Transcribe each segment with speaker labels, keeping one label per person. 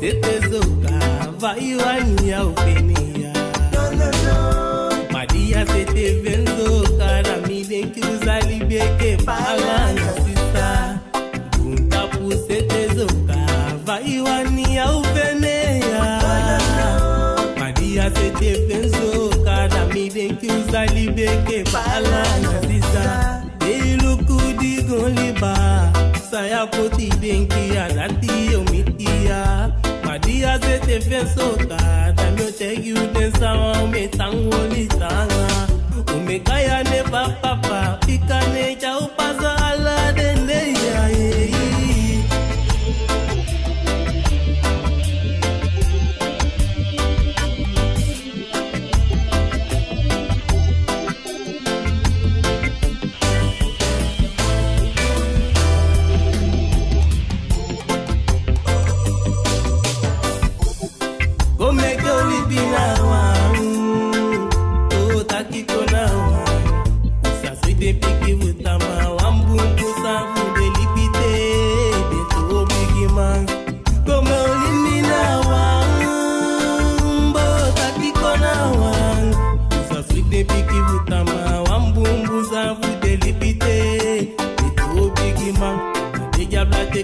Speaker 1: setezoka vai wania upenia Maria sete venzoka na midenki uzali beke pala na sisa Gunta pu setezoka vai wania upenia Maria sete venzoka na midenki uzali beke pala na sisa Elukudi goliba Saya poti denki anati omitia Madia zete vensoka Damyo tegi udensa wa umetangoli tanga Umekaya ne papa Pika ne cha upaza ala dende ya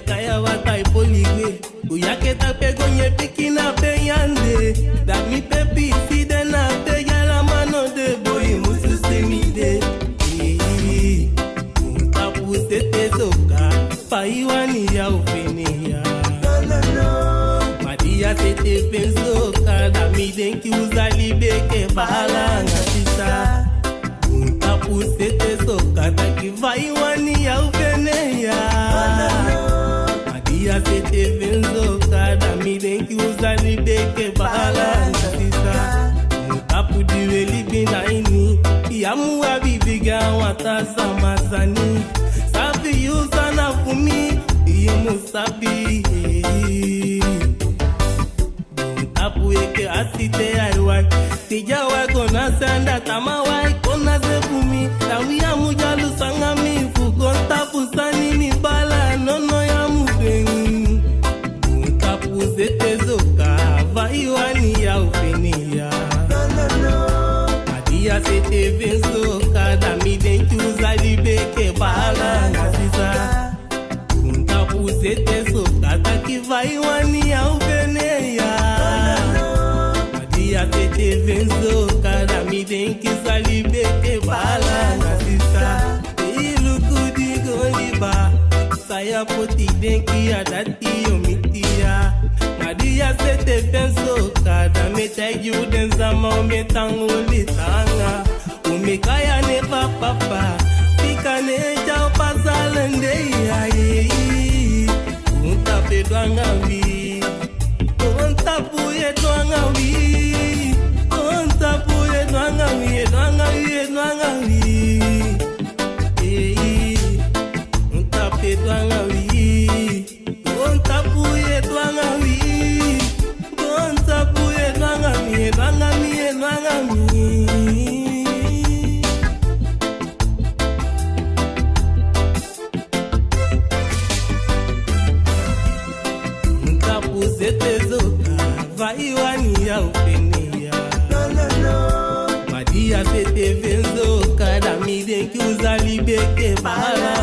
Speaker 1: Kaya watai poligwe Uyake tape gonye piki na peyande Da mi pepi side na peya la mano de boy musu semide Untapu sete zoka Paiwani ya ufenia Madia sete penzoka Da mi denki uzali beke bala nga sisa Untapu sete zoka Taki vaiwani ya ufenia Madia sete venzoka da midenki uzali beke bala sisa Mutapu diweli binaini Yamu wa bibiga watasa mazani Safi yuza na fumi Yemu sabi Mutapu eke asite aiwai Tija wako na sanda tama wai kona zefumi Tawi ya mujalu sangami Fugontapu sani ni bala nono ya mudengi Mutapu zete zoka Vaiwani ya ufenia Madia sete venzoka Da midenki uzali beke bala ngasisa Mutapu zete zoka Taki vaiwani ya ufenia Madia sete venzoka Da midenki uzali beke bala ngasisa Ilukudi goliba Saya poti denki adati omitia Madia sete venzoka Da metegi udenzama umetanguli tanga Umekaya ne papa Pika ne chao pasalende ya Untape dwanga wi Untapu ye dwanga wi Untapu ye dwanga wi Dwanga wi, dwanga wi Untape dwanga wi Untapu ye dwanga wi Untapu ye dwanga wi Dwanga wi, dwanga wi Untapu zete zoka Vaiwani ya upenia Madia sete venzoka Da midenki uzali beke bala